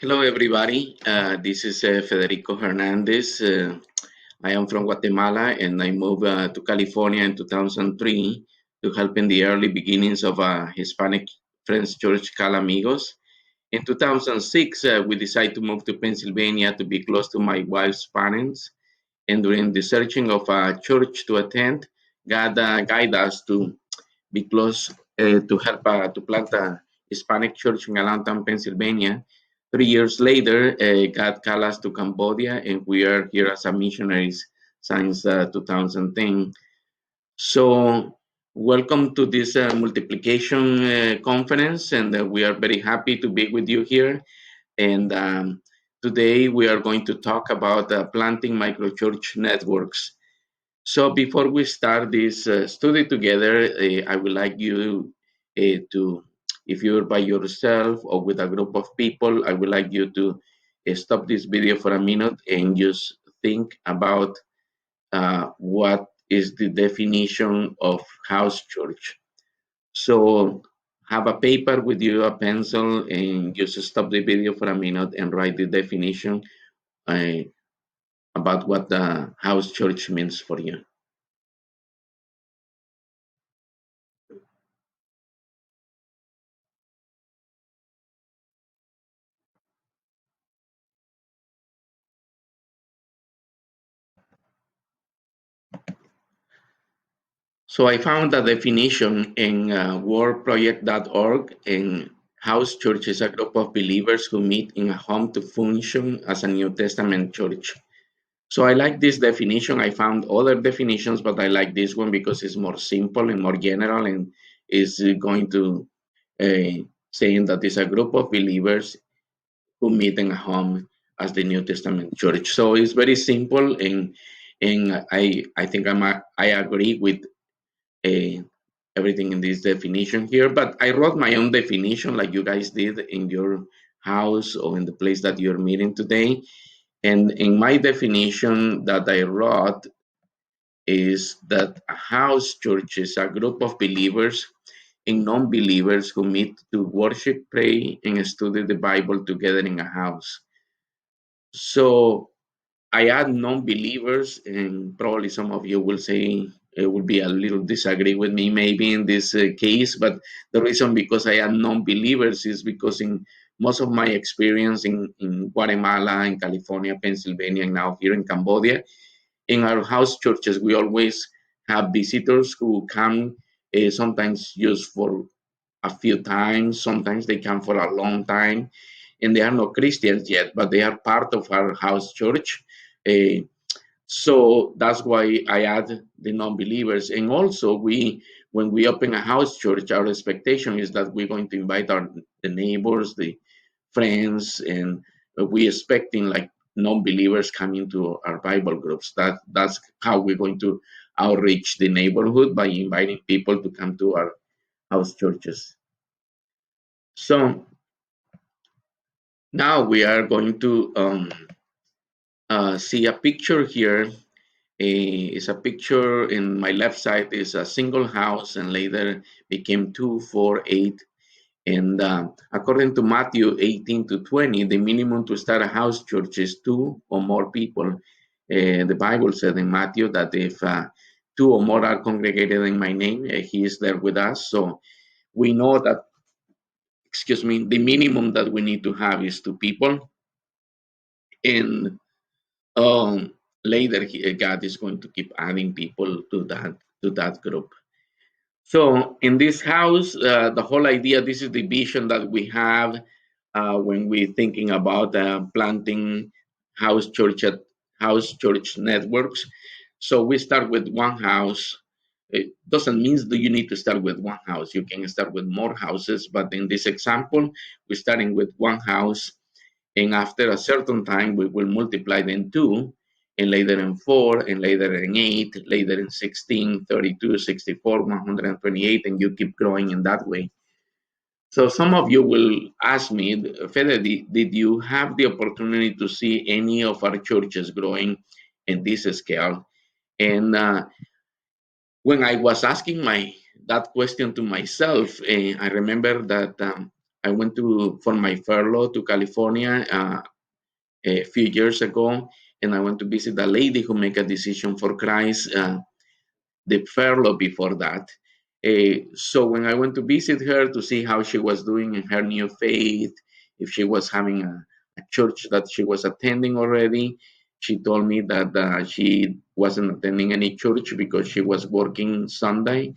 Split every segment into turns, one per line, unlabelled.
Hello, everybody. This is Federico Hernandez. I am from Guatemala and I moved to California in 2003 to help in the early beginnings of a Hispanic Friends Church called Amigos. In 2006, we decided to move to Pennsylvania to be close to my wife's parents. And during the searching of a church to attend, God guided us to be close to help to plant a Hispanic church in Allentown, Pennsylvania. 3 years later, God called us to Cambodia, and we are here as a missionaries since 2010. So, welcome to this multiplication conference, and we are very happy to be with you here. And today we are going to talk about planting microchurch networks. So before we start this study together, I would like you to, if you're by yourself or with a group of people, I would like you to stop this video for a minute and just think about what is the definition of house church. So have a paper with you, a pencil, and just stop the video for a minute and write the definition uh, about what the house church means for you. So I found a definition in wordproject.org, and house church is a group of believers who meet in a home to function as a New Testament church. So I like this definition. I found other definitions, but I like this one because it's more simple and more general, and is going to saying that it's a group of believers who meet in a home as the New Testament church. So it's very simple, and I think I agree with uh, everything in this definition here. But I wrote my own definition, like you guys did in your house or in the place that you're meeting today. And in my definition that I wrote is that a house church is a group of believers and non-believers who meet to worship, pray, and study the Bible together in a house. So I add non-believers, and probably some of you will say it will be a little disagree with me maybe in this case, but the reason because I add non-believers is because in most of my experience in Guatemala, in California, Pennsylvania, and now here in Cambodia, in our house churches, we always have visitors who come sometimes just for a few times, sometimes they come for a long time, and they are not Christians yet, but they are part of our house church. Uh, so that's why I add the non-believers. And also, when we open a house church, our expectation is that we're going to invite the neighbors, the friends, and we expecting like non-believers coming to our Bible groups. That's how we're going to outreach the neighborhood, by inviting people to come to our house churches. So now we are going to see a picture here. Is a picture in my left side is a single house, and later became two, four, eight. And according to Matthew 18 to 20, the minimum to start a house church is two or more people. The Bible said in Matthew that if two or more are congregated in my name, he is there with us. So we know that, excuse me, the minimum that we need to have is two people. And um, later, God is going to keep adding people to that group. So in this house, the whole idea, this is the vision that we have when we're thinking about planting house church house church networks. So we start with one house. It doesn't mean that you need to start with one house. You can start with more houses, but in this example, we're starting with one house, and after a certain time, we will multiply them two, and later in four, and later in eight, later in 16, 32, 64, 128, and you keep growing in that way. So some of you will ask me, Fede, did you have the opportunity to see any of our churches growing in this scale? And when I was asking my that question to myself, I remember that I went to for my furlough to California a few years ago, and I went to visit a lady who made a decision for Christ the furlough before that. So when I went to visit her to see how she was doing in her new faith, if she was having a church that she was attending already, she told me that she wasn't attending any church because she was working Sunday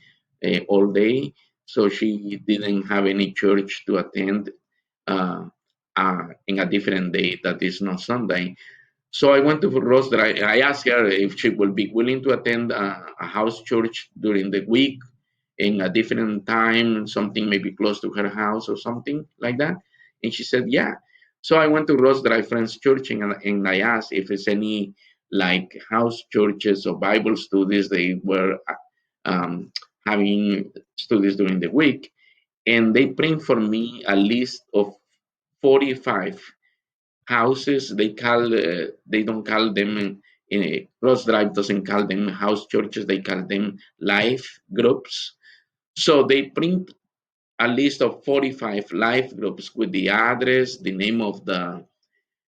all day. So she didn't have any church to attend uh, in a different day that is not Sunday. So I went to Roster. I asked her if she would be willing to attend a house church during the week in a different time, something maybe close to her house or something like that. And she said, yeah. So I went to Rose Drive Friends Church and I asked if it's any like house churches or Bible studies. They were um, having studies during the week. And they print for me a list of 45 houses. They don't call them in a Cross Drive doesn't call them house churches. They call them life groups. So they print a list of 45 life groups with the address, the name of the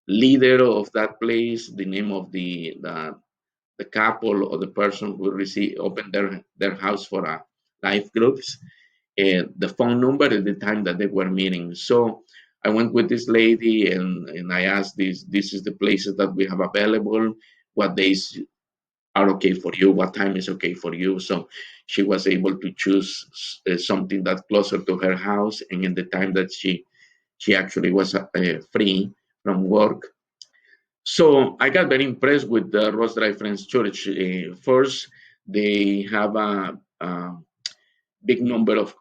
leader of that place, the name of the couple or the person who opened their house for a life groups, the phone number at the time that they were meeting. So I went with this lady and I asked this is the places that we have available, what days are okay for you, what time is okay for you. So she was able to choose something that closer to her house and in the time that she actually was free from work. So I got very impressed with the Rose Drive Friends Church. First, they have a big number of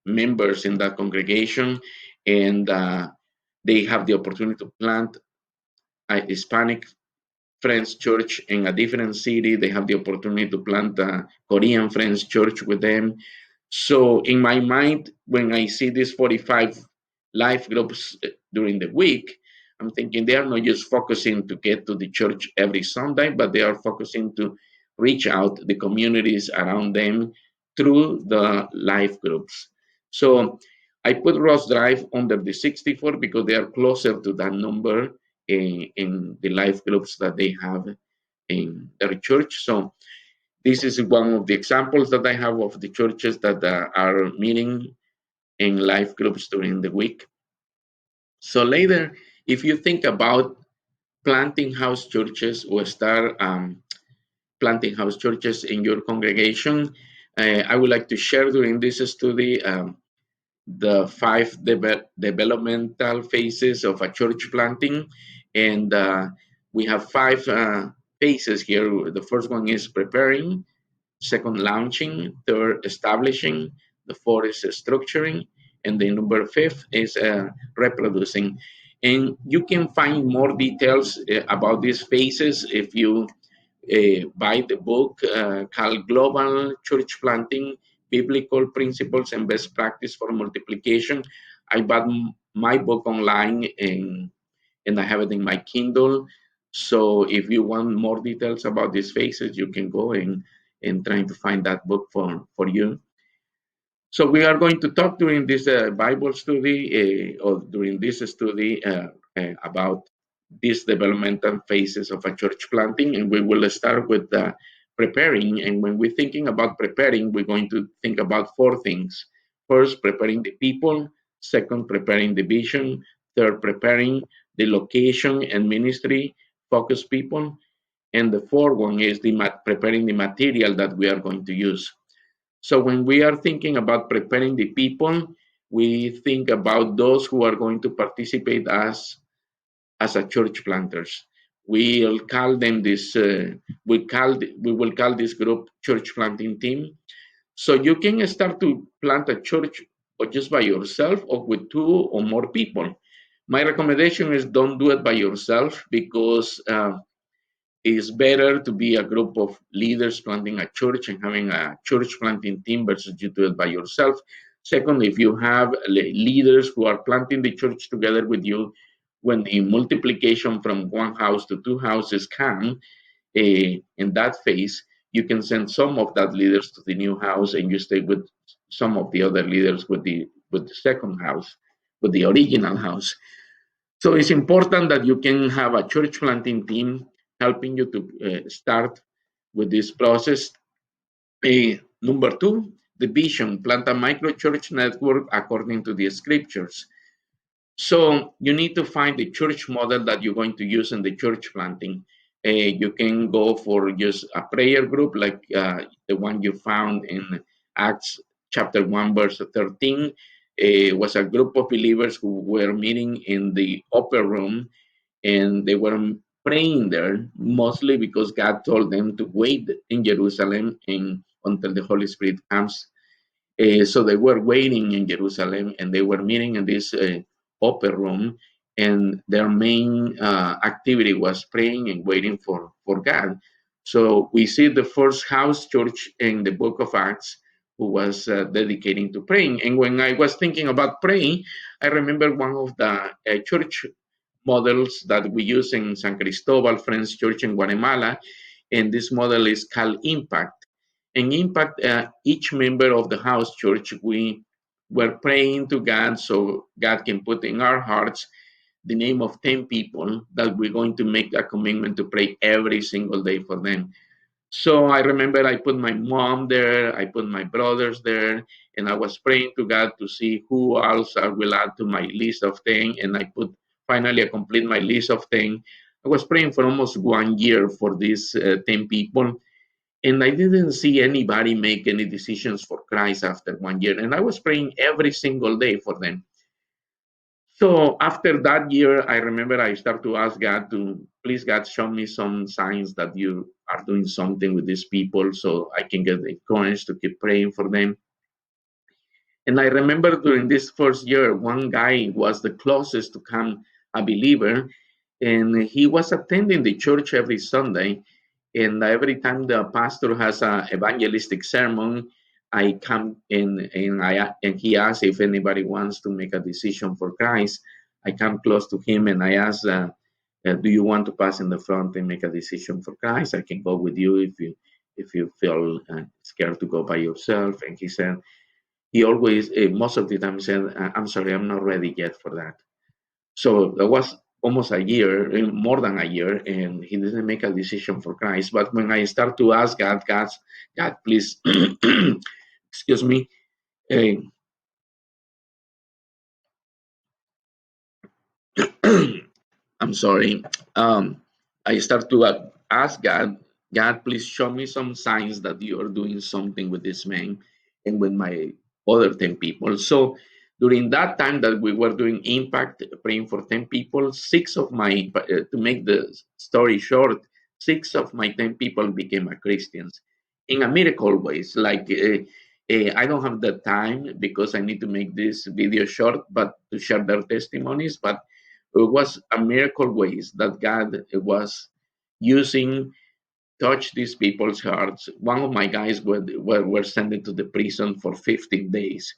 members in that congregation, and they have the opportunity to plant a Hispanic Friends Church in a different city. They have the opportunity to plant a Korean Friends Church with them. So in my mind, when I see these 45 life groups during the week, I'm thinking they are not just focusing to get to the church every Sunday, but they are focusing to reach out the communities around them through the life groups. So I put Ross Drive under the 64 because they are closer to that number in the life groups that they have in their church. So this is one of the examples that I have of the churches that are meeting in life groups during the week. So later, if you think about planting house churches or start planting house churches in your congregation, I would like to share during this study the five developmental phases of a church planting. And we have five phases here. The first one is preparing, second, launching, third, establishing, the fourth is structuring, and the number fifth is reproducing. And you can find more details about these phases if you buy the book called Global Church Planting Biblical Principles and Best Practice for Multiplication. I bought my book online and I have it in my Kindle. So if you want more details about these phases, you can go and trying to find that book for you. So we are going to talk during this Bible study or during this study about these developmental phases of a church planting, and we will start with preparing. And when we're thinking about preparing, we're going to think about four things. First, preparing the people. Second, preparing the vision. Third, preparing the location and ministry focus people. And the fourth one is preparing the material that we are going to use. So when we are thinking about preparing the people, we think about those who are going to participate as a church planters. We'll call them this. We will call this group church planting team. So you can start to plant a church or just by yourself or with two or more people. My recommendation is don't do it by yourself because it's better to be a group of leaders planting a church and having a church planting team versus you do it by yourself. Second, if you have leaders who are planting the church together with you, when the multiplication from one house to two houses come in that phase, you can send some of that leaders to the new house and you stay with some of the other leaders with the second house. with the original house. So it's important that you can have a church planting team helping you to start with this process. Number two, the vision, plant a micro church network according to the scriptures. So you need to find the church model that you're going to use in the church planting. You can go for just a prayer group like the one you found in Acts chapter 1, verse 13. It was a group of believers who were meeting in the upper room and they were praying there mostly because God told them to wait in Jerusalem until the Holy Spirit comes. So they were waiting in Jerusalem and they were meeting in this upper room, and their main activity was praying and waiting for God. So we see the first house church in the book of Acts who was dedicating to praying. And when I was thinking about praying, I remember one of the church models that we use in San Cristobal Friends Church in Guatemala, and this model is called Impact. And Impact, each member of the house church, we were praying to God so God can put in our hearts the name of 10 people that we're going to make a commitment to pray every single day for them. So I remember I put my mom there, I put my brothers there, and I was praying to God to see who else I will add to my list of 10. And I put finally I complete my list of 10. I was praying for almost 1 year for these 10 people, and I didn't see anybody make any decisions for Christ after 1 year. And I was praying every single day for them. So after that year, I remember I start to ask God to please God show me some signs that you are doing something with these people so I can get the courage to keep praying for them. And I remember during this first year, one guy was the closest to become a believer, and he was attending the church every Sunday. And every time the pastor has a evangelistic sermon, I come in and he asks if anybody wants to make a decision for Christ. I come close to him and I ask, "Do you want to pass in the front and make a decision for Christ? I can go with you if you feel scared to go by yourself." And he said, he always most of the time said, "I'm sorry, I'm not ready yet for that." So that was almost a year, more than a year, and he didn't make a decision for Christ. But when I start to ask God, please, excuse me, uh, I'm sorry. I start to ask God, God, please show me some signs that you are doing something with this man and with my other 10 people. So during that time that we were doing Impact, praying for 10 people, to make the story short, six of my 10 people became a Christians in a miracle ways. I don't have the time because I need to make this video short, but to share their testimonies. But it was a miracle ways that God was using touch these people's hearts. One of my guys were sent into the prison for 15 days.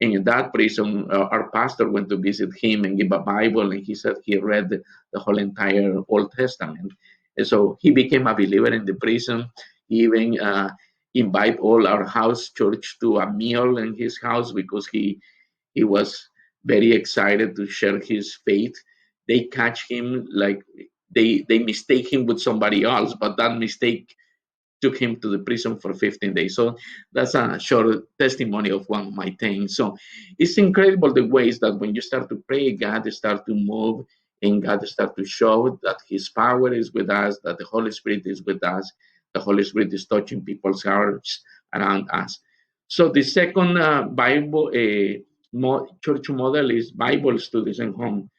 And in that prison, our pastor went to visit him and give a Bible, and he said he read the whole entire Old Testament. And so he became a believer in the prison. He even invite all our house church to a meal in his house because he was very excited to share his faith. They catch him like they mistake him with somebody else, but that mistake took him to the prison for 15 days. So that's a short testimony of one of my things. So it's incredible the ways that when you start to pray, God start to move and God start to show that his power is with us, that the Holy Spirit is with us. The Holy Spirit is touching people's hearts around us. So the second church model is Bible studies at home.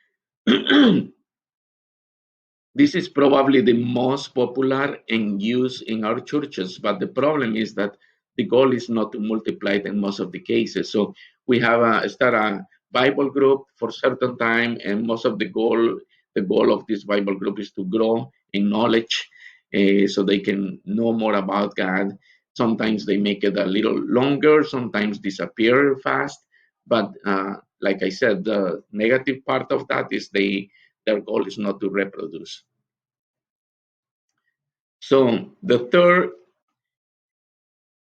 This is probably the most popular and used in our churches, but the problem is that the goal is not to multiply it in most of the cases. So we have start a Bible group for certain time, and most of the goal of this Bible group is to grow in knowledge, so they can know more about God. Sometimes they make it a little longer, sometimes disappear fast, but like I said, the negative part of that is their goal is not to reproduce. So the third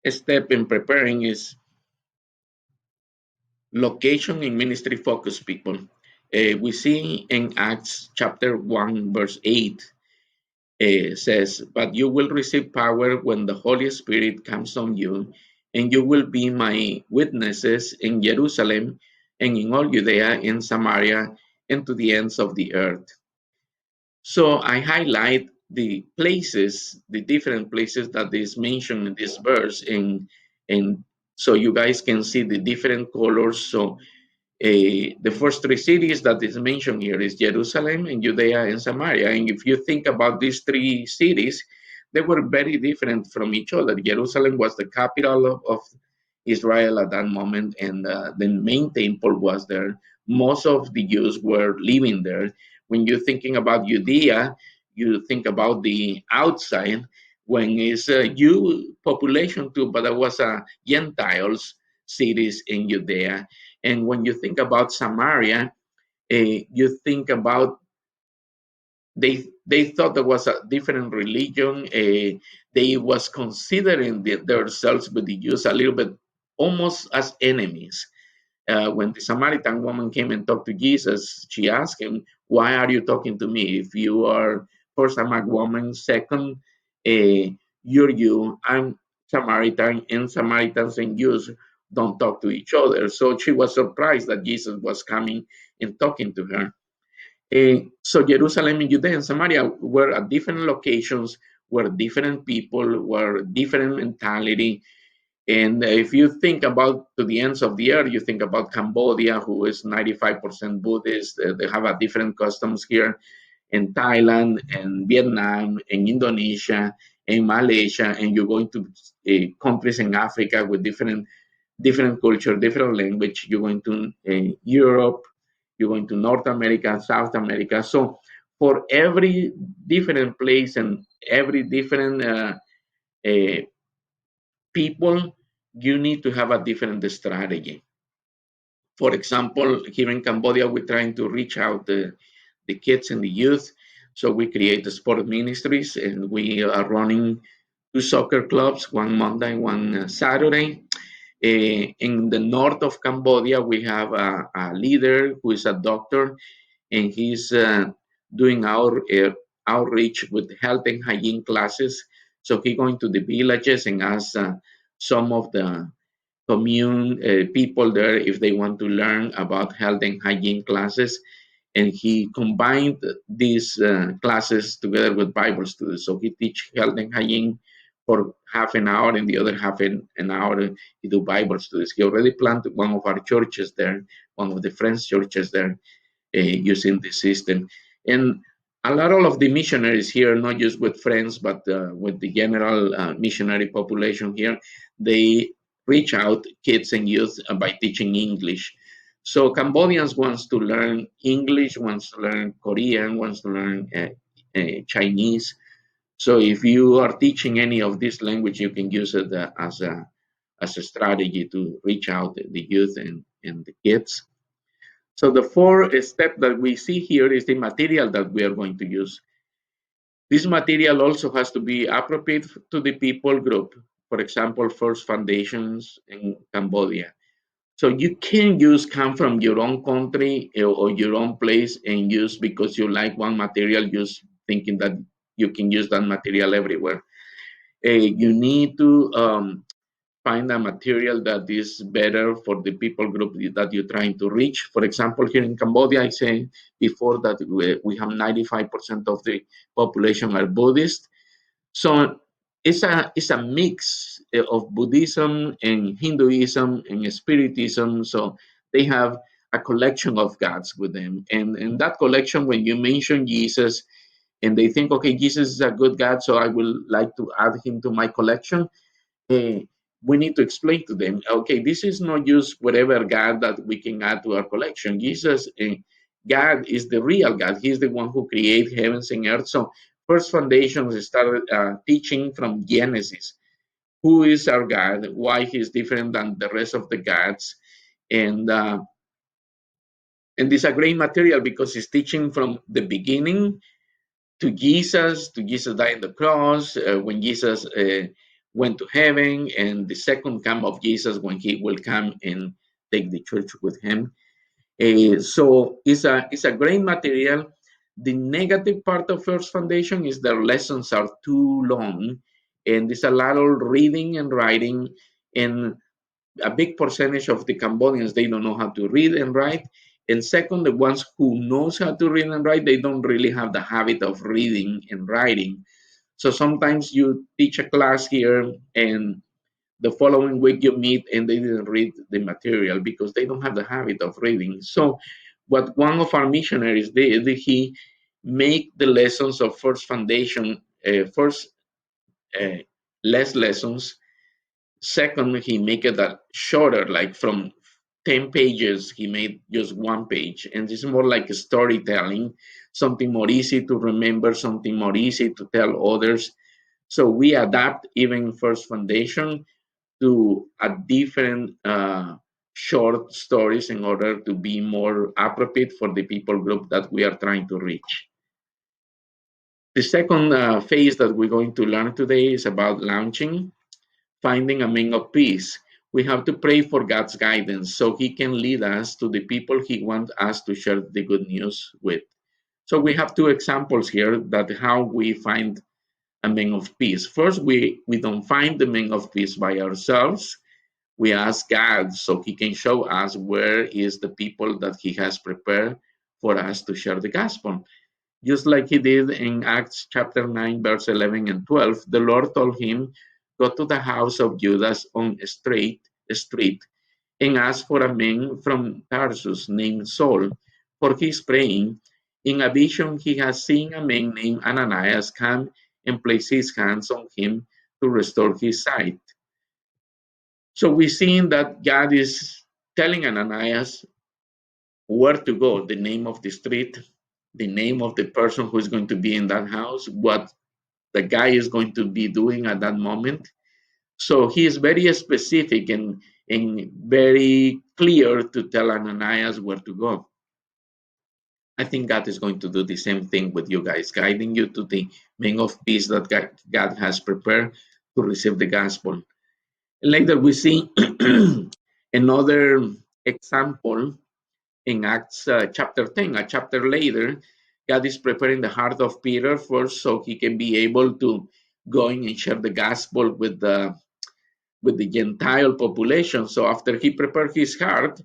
step in preparing is Location and ministry focus people. We see in Acts chapter 1, verse 8, says, "But you will receive power when the Holy Spirit comes on you, and you will be my witnesses in Jerusalem and in all Judea and Samaria and to the ends of the earth." So I highlight the places, the different places that is mentioned in this verse, and so you guys can see the different colors. So the first three cities that is mentioned here is Jerusalem and Judea and Samaria. And if you think about these three cities, they were very different from each other. Jerusalem was the capital of Israel at that moment, and the main temple was there. Most of the Jews were living there. When you're thinking about Judea, you think about the outside, when it's a Jew population too, but there was a Gentiles cities in Judea. And when you think about Samaria, you think about they thought there was a different religion. They was considering themselves with the Jews a little bit almost as enemies. When the Samaritan woman came and talked to Jesus, she asked him, "Why are you talking to me? If you are first, I'm a woman. Second, you're you. I'm Samaritan, and Samaritans and Jews don't talk to each other." So she was surprised that Jesus was coming and talking to her. So Jerusalem and Judea and Samaria were at different locations, were different people, were different mentality. And if you think about to the ends of the earth, you think about Cambodia, who is 95% Buddhist. They have a different customs here, in Thailand and Vietnam and Indonesia and Malaysia, and you're going to countries in Africa with different culture, different language. You're going to Europe, you're going to North America, South America. So for every different place and every different uh, people, you need to have a different strategy. For example, here in Cambodia, we're trying to reach out the kids and the youth. So we create the sport ministries, and we are running two soccer clubs, one Monday, one Saturday. In the north of Cambodia, we have a leader who is a doctor, and he's doing our outreach with health and hygiene classes. So he's going to the villages and ask some of the commune people there if they want to learn about health and hygiene classes. And he combined these classes together with Bible studies. So he teach health and hygiene for half an hour, and the other half an hour he do Bible studies. He already planted one of our churches there, one of the Friends churches there, using the system. And a lot of the missionaries here, not just with Friends, but with the general missionary population here, they reach out kids and youth by teaching English. So Cambodians wants to learn English, wants to learn Korean, wants to learn Chinese. So if you are teaching any of this language, you can use it as a strategy to reach out the youth and the kids. So the fourth step that we see here is the material that we are going to use. This material also has to be appropriate to the people group. For example, First Foundations in Cambodia. So you can use come from your own country or your own place and use because you like one material, just thinking that you can use that material everywhere. You need to find a material that is better for the people group that you're trying to reach. For example, here in Cambodia, I said before that we have 95% of the population are Buddhist. So it's a mix of Buddhism and Hinduism and Spiritism. So they have a collection of gods with them. And in that collection, when you mention Jesus, and they think, okay, Jesus is a good God, so I will like to add him to my collection, uh, we need to explain to them, okay, this is not just whatever God that we can add to our collection. Jesus, God is the real God. He's the one who created heavens and earth. So First Foundations started teaching from Genesis. Who is our God? Why he's different than the rest of the gods? And uh, and this is a great material because it's teaching from the beginning to Jesus died on the cross, when Jesus went to heaven, and the second come of Jesus when he will come and take the church with him. So it's a great material. The negative part of First Foundation is their lessons are too long, and there's a lot of reading and writing, and a big percentage of the Cambodians they don't know how to read and write. And second, the ones who knows how to read and write, they don't really have the habit of reading and writing. So sometimes you teach a class here, and the following week you meet and they didn't read the material because they don't have the habit of reading. So what one of our missionaries did, he make the lessons of First Foundation, first uh, less lessons. Second, he make it a shorter, like from 10 pages, he made just one page. And it's more like a storytelling, something more easy to remember, something more easy to tell others. So we adapt even First Foundation to a different short stories in order to be more appropriate for the people group that we are trying to reach. The second phase that we're going to learn today is about launching, finding a mean of peace. We have to pray for God's guidance so He can lead us to the people He wants us to share the good news with. So we have two examples here that how we find a mean of peace. First, we don't find the mean of peace by ourselves. We ask God so He can show us where is the people that He has prepared for us to share the gospel. Just like He did in Acts chapter 9, verse 11 and 12, the Lord told him, go to the house of Judas on a street and ask for a man from Tarsus named Saul, for he is praying. In a vision, he has seen a man named Ananias come and place his hands on him to restore his sight. So we're seeing that God is telling Ananias where to go, the name of the street, the name of the person who is going to be in that house, what the guy is going to be doing at that moment. So he is very specific and very clear to tell Ananias where to go. I think God is going to do the same thing with you guys, guiding you to the mean of peace that God has prepared to receive the gospel. Later, we see another example in Acts chapter 10. A chapter later, God is preparing the heart of Peter first so he can be able to go in and share the gospel with the Gentile population. So after he prepared his heart,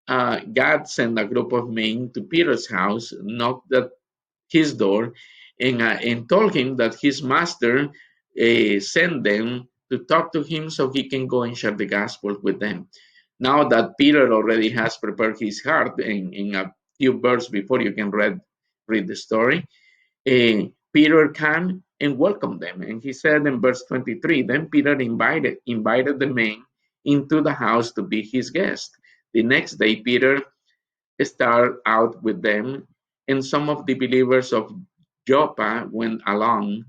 God sent a group of men to Peter's house, knocked at his door, and told him that his master sent them to talk to him so he can go and share the gospel with them. Now that Peter already has prepared his heart, in a few verses before you can read the story, Peter came and welcomed them. And he said in verse 23, then Peter invited the men into the house to be his guest. The next day, Peter started out with them, and some of the believers of Joppa went along.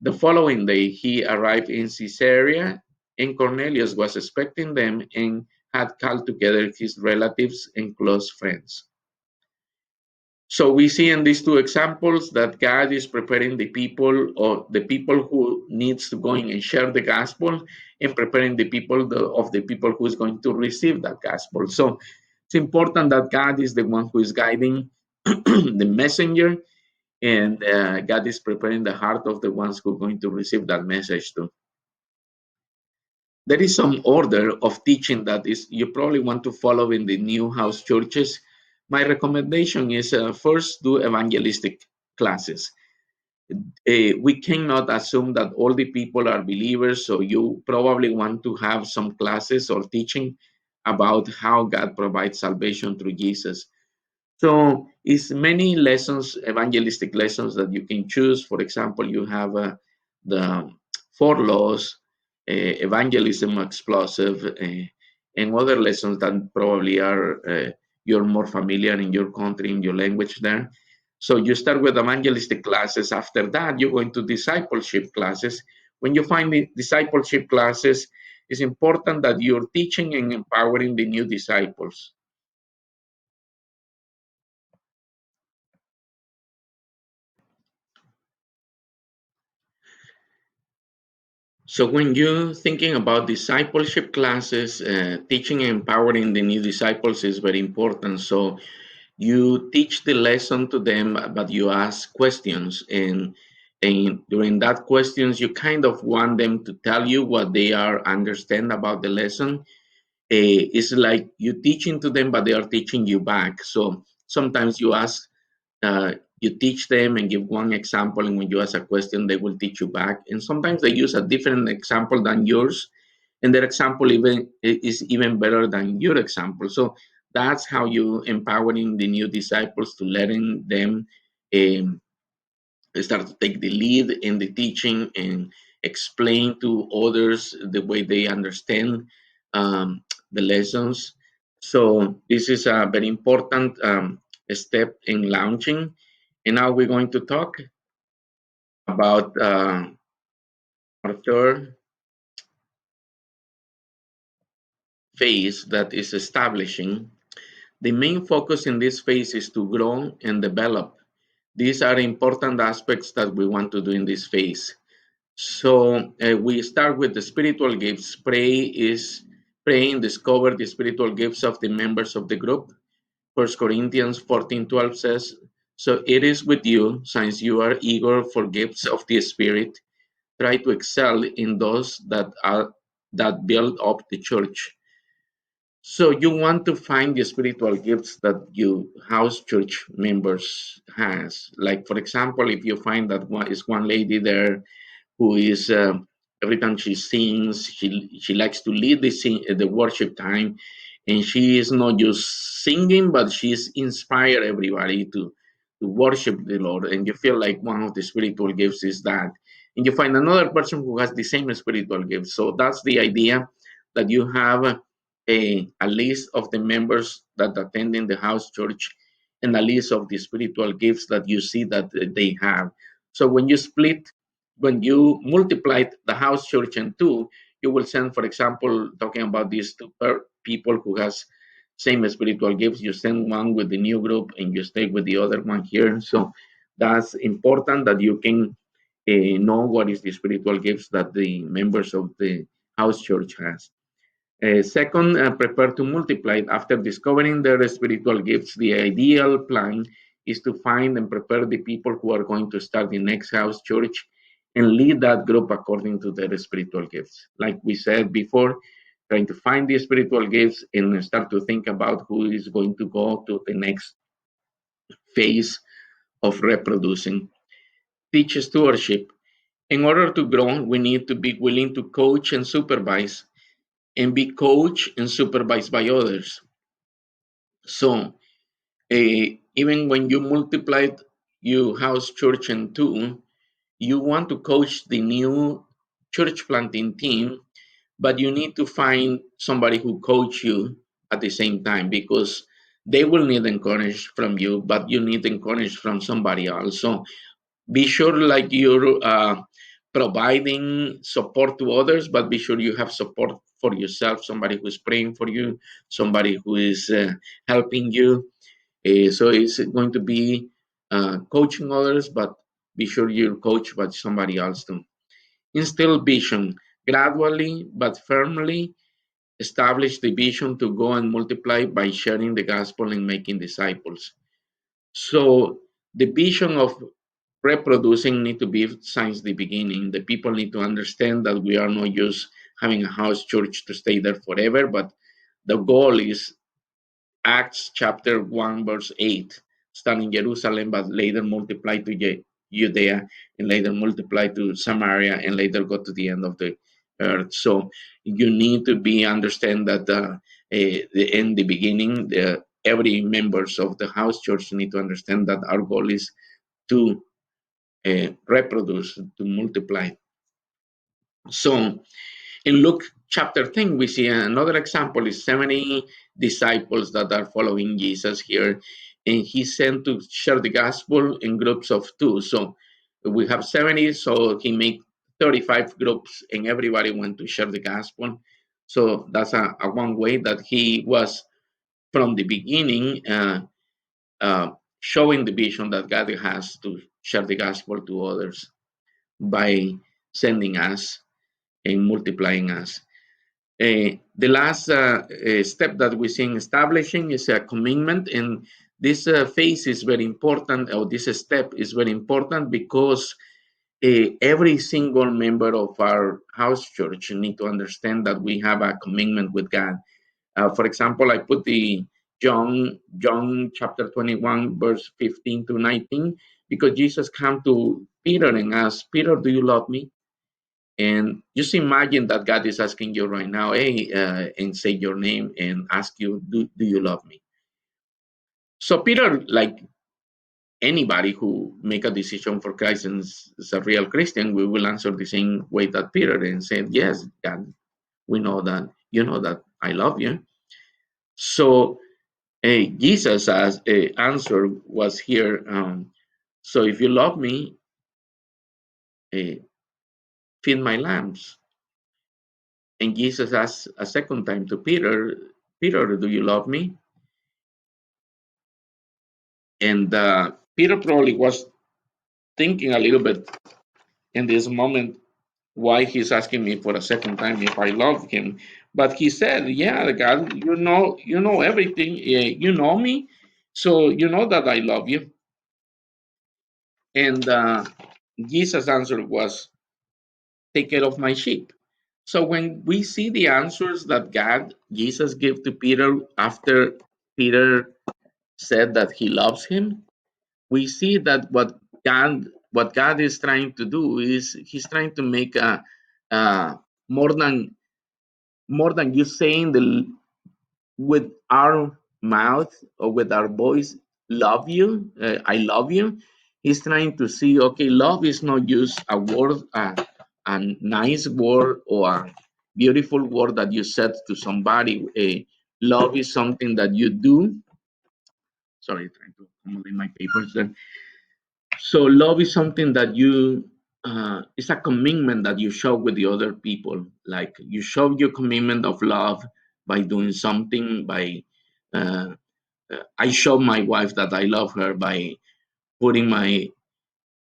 The following day, he arrived in Caesarea, and Cornelius was expecting them and had called together his relatives and close friends. So we see in these two examples that God is preparing the people, or the people who needs to go in and share the gospel, and preparing the people of the people who is going to receive that gospel. So it's important that God is the one who is guiding the messenger, and God is preparing the heart of the ones who are going to receive that message too. There is some order of teaching that is you probably want to follow in the new house churches. My recommendation is first do evangelistic classes. We cannot assume that all the people are believers, so you probably want to have some classes or teaching about how God provides salvation through Jesus. So it's many lessons, evangelistic lessons that you can choose. For example, you have the four laws, evangelism explosive, and other lessons that probably are you're more familiar in your country, in your language there. So you start with evangelistic classes. After that, you go into discipleship classes. When you find the discipleship classes, it's important that you're teaching and empowering the new disciples. So when you're thinking about discipleship classes, teaching and empowering the new disciples is very important. So you teach the lesson to them, but you ask questions, and during that questions, you kind of want them to tell you what they are understand about the lesson. It's like you teaching to them, but they are teaching you back. So sometimes you ask, you teach them and give one example, and when you ask a question, they will teach you back. And sometimes they use a different example than yours, and their example even is even better than your example. So that's how you empowering the new disciples to letting them um, start to take the lead in the teaching and explain to others the way they understand the lessons. So this is a very important step in launching. And now we're going to talk about our third phase, that is establishing. The main focus in this phase is to grow and develop. These are important aspects that we want to do in this phase. So we start with the spiritual gifts. Praying, discover the spiritual gifts of the members of the group. First Corinthians 14:12 says, "So it is with you, since you are eager for gifts of the Spirit, try to excel in those that build up the church." So you want to find the spiritual gifts that you house church members has. Like for example, if you find that one lady there who is every time she sings, she likes to lead the worship time, and she is not just singing, but she's inspire everybody to worship the Lord. And you feel like one of the spiritual gifts is that, and you find another person who has the same spiritual gifts. So that's the idea, that you have a list of the members that attend in the house church and a list of the spiritual gifts that you see that they have. So when you multiply the house church in two, you will send, for example, talking about these two people who has same spiritual gifts, you send one with the new group and you stay with the other one here. So that's important that you can know what is the spiritual gifts that the members of the house church has. Second, prepare to multiply. After discovering their spiritual gifts, the ideal plan is to find and prepare the people who are going to start the next house church and lead that group according to their spiritual gifts. Like we said before, trying to find the spiritual gifts and start to think about who is going to go to the next phase of reproducing. Teach stewardship. In order to grow, we need to be willing to coach and supervise and be coached and supervised by others. So even when you multiplied your house church in two, you want to coach the new church planting team, but you need to find somebody who coach you at the same time, because they will need encouragement from you, but you need encouragement from somebody else. So be sure like you're providing support to others, but be sure you have support for yourself, somebody who's praying for you, somebody who is helping you. So it's going to be coaching others, but be sure you're coached by somebody else too. Instill vision. Gradually but firmly establish the vision to go and multiply by sharing the gospel and making disciples. So the vision of reproducing need to be since the beginning. The people need to understand that we are not just having a house church to stay there forever, but the goal is Acts chapter 1, verse 8. Start in Jerusalem, but later multiply to Judea, and later multiply to Samaria, and later go to the end of the earth. So you need to be understand that in the beginning, every members of the house church need to understand that our goal is to reproduce, to multiply. So in Luke chapter 10, we see another example is 70 disciples that are following Jesus here. And he sent to share the gospel in groups of two. So we have 70, so he made 35 groups and everybody went to share the gospel. So that's a one way that he was from the beginning showing the vision that God has to share the gospel to others by sending us. and multiplying us. The last step that we see in establishing is a commitment, and this phase is very important, or this step is very important because every single member of our house church need to understand that we have a commitment with God. For example, I put the John chapter 21, verse 15 to 19, because Jesus came to Peter and asked, Peter, do you love me? And just imagine that God is asking you right now, hey, and say your name and ask you, do you love me? So Peter, like anybody who make a decision for Christ and is a real Christian, we will answer the same way that Peter and said, yes, God, we know that, you know that I love you. So Jesus' answer was here, so if you love me, uh, feed my lambs. And Jesus asked a second time to Peter, Peter, do you love me? And Peter probably was thinking a little bit in this moment why he's asking me for a second time if I love him. But he said, "Yeah, God, you know everything. You know me, so you know that I love you." And Jesus' answer was, "Take care of my sheep." So when we see the answers that Jesus gave to Peter after Peter said that he loves him, we see that what God is trying to do is He's trying to make a more than you saying the with our mouth or with our voice, love you, I love you. He's trying to see, okay, love is not just a word, a nice word or a beautiful word that you said to somebody. Love is something that you do. Sorry, trying to accommodate my papers there. So love is something that it's a commitment that you show with the other people. Like you show your commitment of love by doing something. Uh, I show my wife that I love her by putting my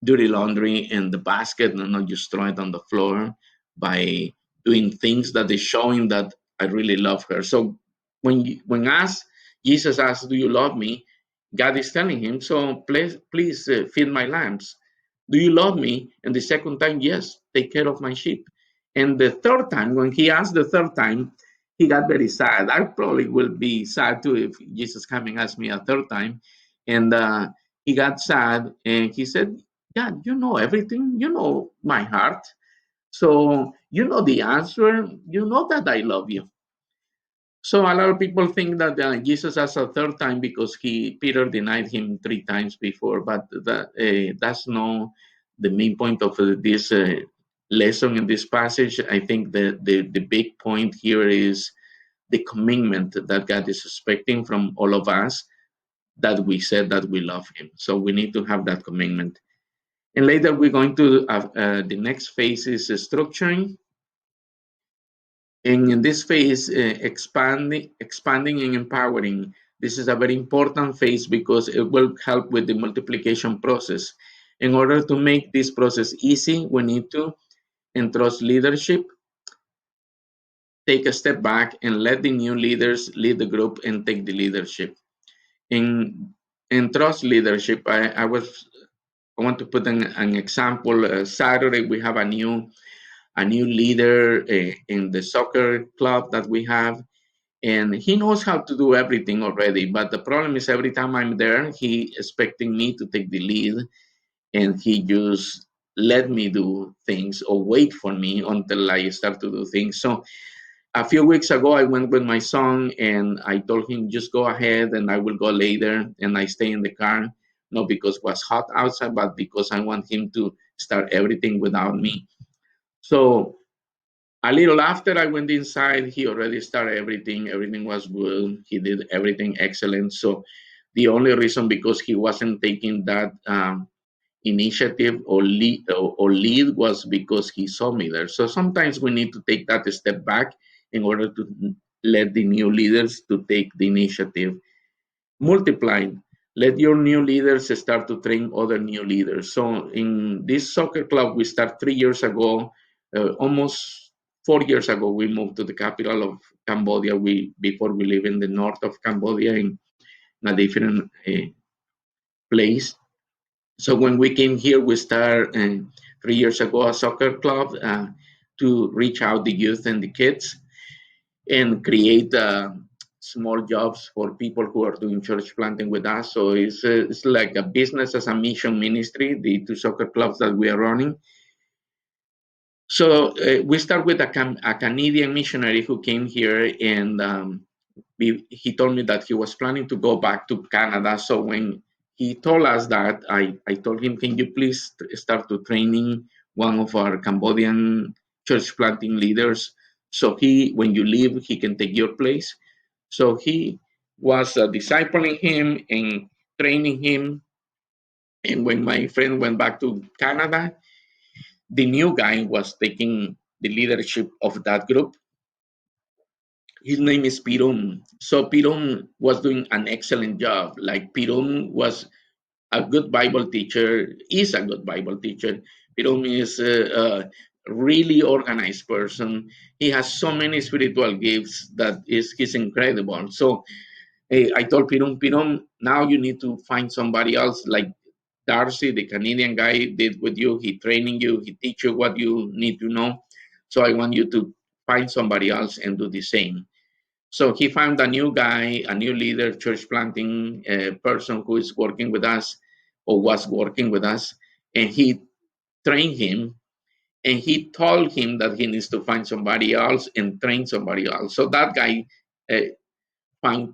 dirty laundry in the basket and not just throw it on the floor. By doing things that is showing that I really love her. So when Jesus asks, "Do you love me?" God is telling him, "So please feed my lambs. Do you love me?" And the second time, yes, take care of my sheep. And the third time, when he asked the third time, he got very sad. I probably will be sad too if Jesus come and ask me a third time. And he got sad and he said, God, you know everything. You know my heart. So you know the answer. You know that I love you. So a lot of people think that Jesus asked a third time because Peter denied him three times before, but that's no the main point of this lesson in this passage. I think the big point here is the commitment that God is expecting from all of us, that we said that we love Him. So we need to have that commitment. And later we're going to the next phase is structuring. And in this phase, expanding and empowering. This is a very important phase because it will help with the multiplication process. In order to make this process easy, we need to entrust leadership, take a step back, and let the new leaders lead the group and take the leadership. In entrust leadership, I want to put an example. Saturday we have a new leader in the soccer club that we have, and he knows how to do everything already. But the problem is every time I'm there, he expecting me to take the lead, and he just let me do things or wait for me until I start to do things. So a few weeks ago, I went with my son and I told him, just go ahead and I will go later. And I stay in the car, not because it was hot outside, but because I want him to start everything without me. So a little after I went inside, he already started everything. Everything was good. He did everything excellent. So the only reason because he wasn't taking that initiative or lead was because he saw me there. So sometimes we need to take that step back in order to let the new leaders to take the initiative. Multiplying. Let your new leaders start to train other new leaders. So in this soccer club, we start 3 years ago, almost 4 years ago, we moved to the capital of Cambodia. We before we live in the north of Cambodia in a different place. So when we came here, we started 3 years ago a soccer club to reach out the youth and the kids and create small jobs for people who are doing church planting with us. So it's like a business as a mission ministry, the two soccer clubs that we are running. So we start with a Canadian missionary who came here, and he told me that he was planning to go back to Canada. So when he told us that, I told him, can you please start to training one of our Cambodian church planting leaders? So when you leave, he can take your place. So he was discipling him and training him. And when my friend went back to Canada, the new guy was taking the leadership of that group. His name is Pirum. So Pirum was doing an excellent job. Like Pirum was a good Bible teacher, is a good Bible teacher. Pirum is a really organized person. He has so many spiritual gifts that he's incredible. So I told Pirum, now you need to find somebody else like Darcy, the Canadian guy, did with you. He training you, he teach you what you need to know. So I want you to find somebody else and do the same. So he found a new guy, a new leader, church planting person who is working with us or was working with us, and he trained him and he told him that he needs to find somebody else and train somebody else. So that guy uh, found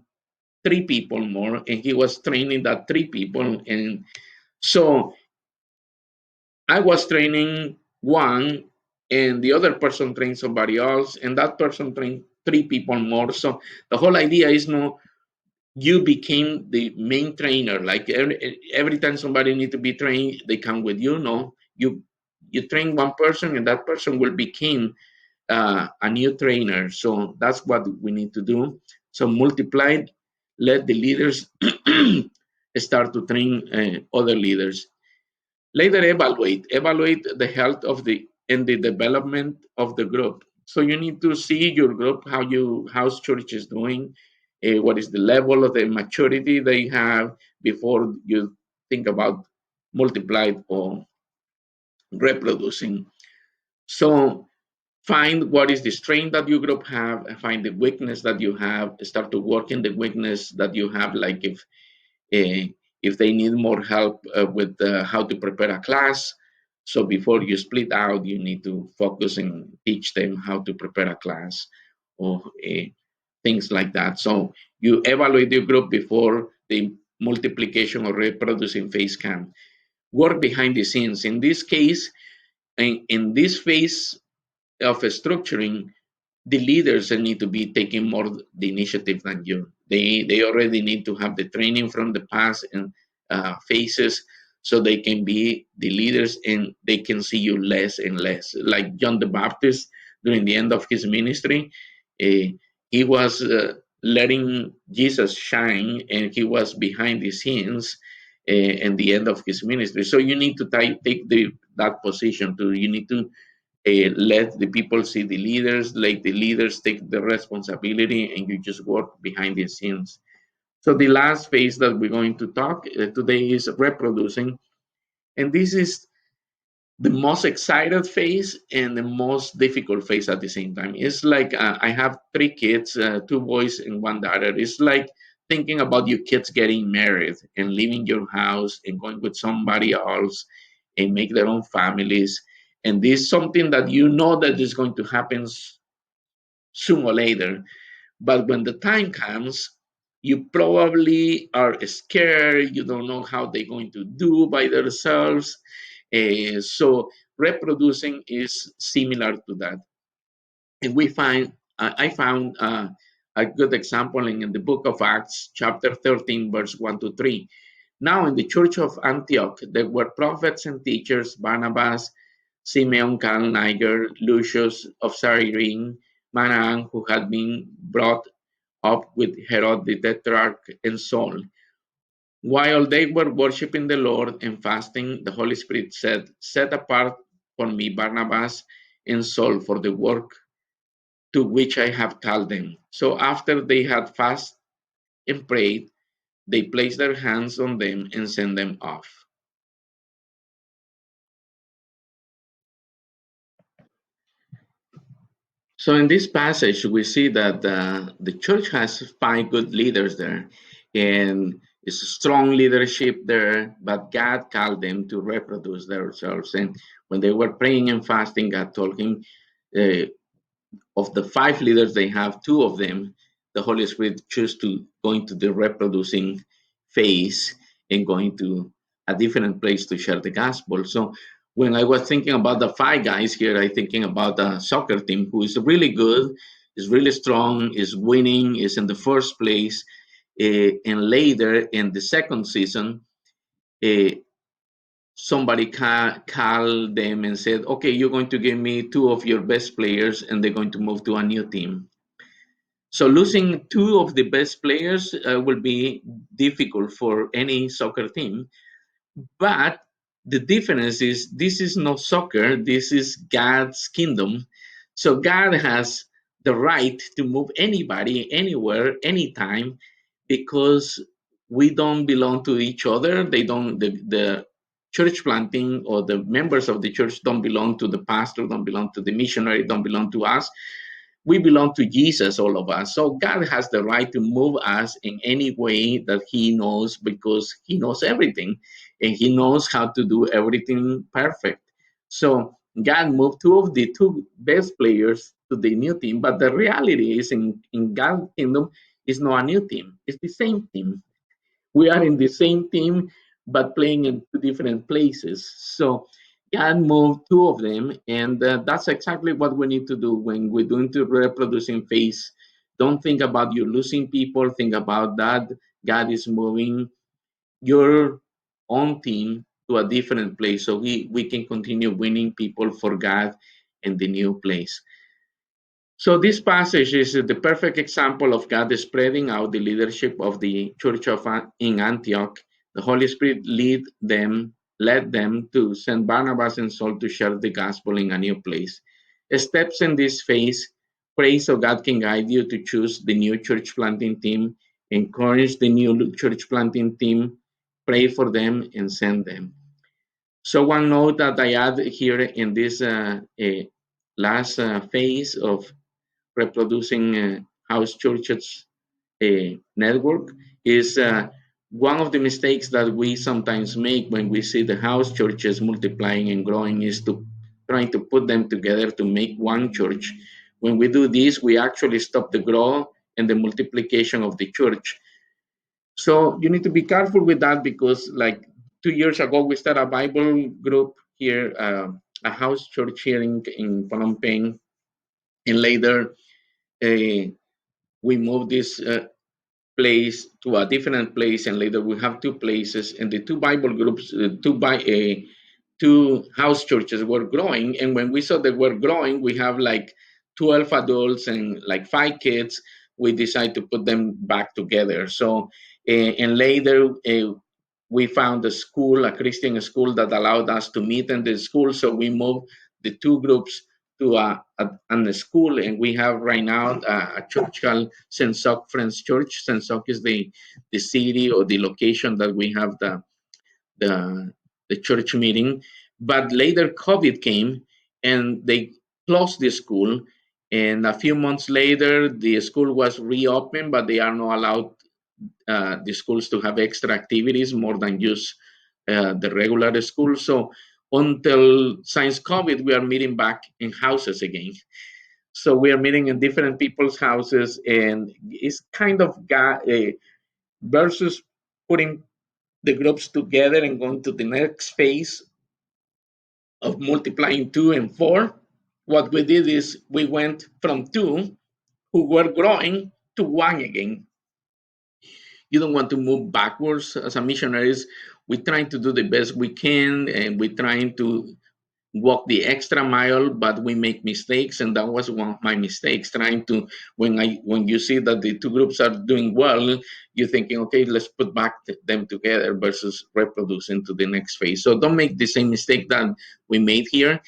three people more, and he was training that three people. And so I was training one, and the other person trained somebody else, and that person trained three people more. So the whole idea is no, you became the main trainer. Like every time somebody need to be trained, they come with you. No, you train one person, and that person will become a new trainer. So that's what we need to do. So multiply, let the leaders start to train other leaders. Later, evaluate the health of the and the development of the group. So you need to see your group, how's church is doing, what is the level of the maturity they have before you think about multiplied or reproducing. So find what is the strength that your group have, and find the weakness that you have. Start to work in the weakness that you have. Like uh, if they need more help with how to prepare a class. So before you split out, you need to focus and teach them how to prepare a class or things like that. So you evaluate your group before the multiplication or reproducing phase can work behind the scenes. In this case, in this phase of structuring, the leaders need to be taking more the initiative than you. They already need to have the training from the past and phases, so they can be the leaders and they can see you less and less. Like John the Baptist during the end of his ministry, uh, he was letting Jesus shine, and he was behind the scenes. In the end of his ministry, so you need to take that position too. You need to let the people see the leaders, let the leaders take the responsibility, and you just work behind the scenes. So the last phase that we're going to talk today is reproducing, and this is the most excited phase and the most difficult phase at the same time. It's like I have three kids, two boys and one daughter. It's like thinking about your kids getting married and leaving your house and going with somebody else and make their own families. And this is something that you know that is going to happen sooner or later. But when the time comes, you probably are scared. You don't know how they're going to do by themselves. So reproducing is similar to that. And I found a good example in the book of Acts, chapter 13, verse 1 to 3. Now, in the church of Antioch, there were prophets and teachers: Barnabas, Simeon, Cal, Niger, Lucius of Cyrene, Manaen, who had been brought up with Herod the Tetrarch, and Saul. While they were worshiping the Lord and fasting, the Holy Spirit said, set apart for me Barnabas and Saul for the work to which I have called them. So after they had fasted and prayed, they placed their hands on them and sent them off. So in this passage, we see that the church has five good leaders there, and it's a strong leadership there. But God called them to reproduce themselves, and when they were praying and fasting, God told him, uh, of the five leaders they have, two of them, the Holy Spirit choose to go into the reproducing phase and going to a different place to share the gospel. So when I was thinking about the five guys here, I thinking about a soccer team who is really good, is really strong, is winning, is in the first place, and later in the second season, uh, somebody called them and said, "Okay, you're going to give me two of your best players, and they're going to move to a new team." So losing two of the best players will be difficult for any soccer team. But the difference is this is not soccer, this is God's kingdom. So God has the right to move anybody, anywhere, anytime, because we don't belong to each other. They don't, the church planting or the members of the church don't belong to the pastor, don't belong to the missionary, don't belong to us. We belong to Jesus, all of us. So God has the right to move us in any way that He knows because He knows everything and He knows how to do everything perfect. So God moved two of the two best players to the new team, but the reality is in God's kingdom, it's not a new team, it's the same team. We are in the same team but playing in two different places. So God moved two of them, and that's exactly what we need to do when we're doing the reproducing phase. Don't think about you losing people. Think about that God is moving your own team to a different place, so we can continue winning people for God in the new place. So this passage is the perfect example of God spreading out the leadership of the church in Antioch. The Holy Spirit led them to send Barnabas and Saul to share the gospel in a new place. Steps in this phase: pray so God can guide you to choose the new church planting team, encourage the new church planting team, pray for them, and send them. So one note that I add here in this last phase of reproducing house churches network is one of the mistakes that we sometimes make when we see the house churches multiplying and growing is to trying to put them together to make one church. When we do this, we actually stop the growth and the multiplication of the church. So you need to be careful with that because, like 2 years ago, we started a Bible group here, a house church here in Phnom Penh, and later uh, we moved this place to a different place, and later we have two places, and the two Bible groups, two house churches were growing. And when we saw they were growing, we have like 12 adults and like five kids. We decided to put them back together. So, and later we found a school, a Christian school that allowed us to meet in the school. So we moved the two groups to a school, and we have right now a church called Saint Soc Friends Church. Saint Soc is the city or the location that we have the the church meeting. But later COVID came and they closed the school. And a few months later, the school was reopened, but they are not allowed the schools to have extra activities more than just the regular school. So until since COVID, we are meeting back in houses again. So we are meeting in different people's houses, and it's kind of versus putting the groups together and going to the next phase of multiplying two and four. What we did is we went from two who were growing to one again. You don't want to move backwards as a missionaries. We're trying to do the best we can, and we're trying to walk the extra mile, but we make mistakes, and that was one of my mistakes. Trying to when you see that the two groups are doing well, you're thinking, okay, let's put back them together versus reproducing to the next phase. So don't make the same mistake that we made here.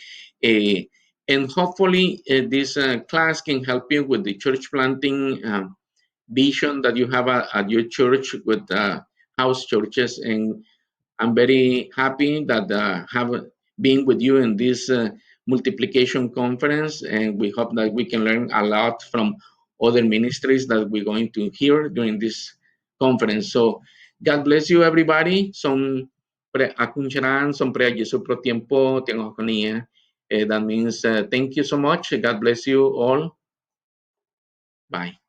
And hopefully, this class can help you with the church planting vision that you have at your church with house churches. And I'm very happy that have been with you in this multiplication conference, and we hope that we can learn a lot from other ministries that we're going to hear during this conference. So, God bless you, everybody. Akong charan, pre Jesu pro tiempo, tiang ako niya. That means thank you so much. God bless you all. Bye.